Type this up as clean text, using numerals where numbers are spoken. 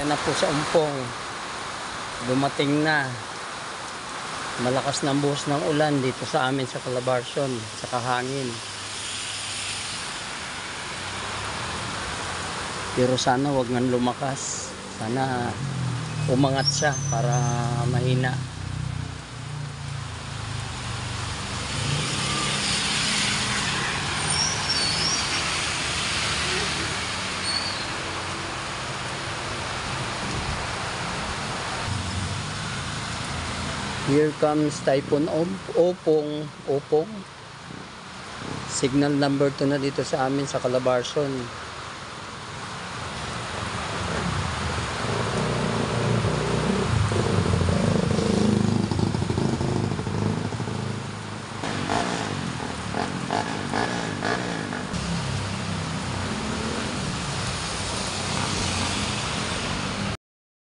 Yan na po sa Umpong. Dumating na. Malakas na ang buhos ng ulan dito sa amin sa Calabarzon, sa kahangin. Pero sana wag nang lumakas. Sana umangat siya para mahina. Here comes Typhoon Opong. Signal number 2 na dito sa amin sa Calabarzon.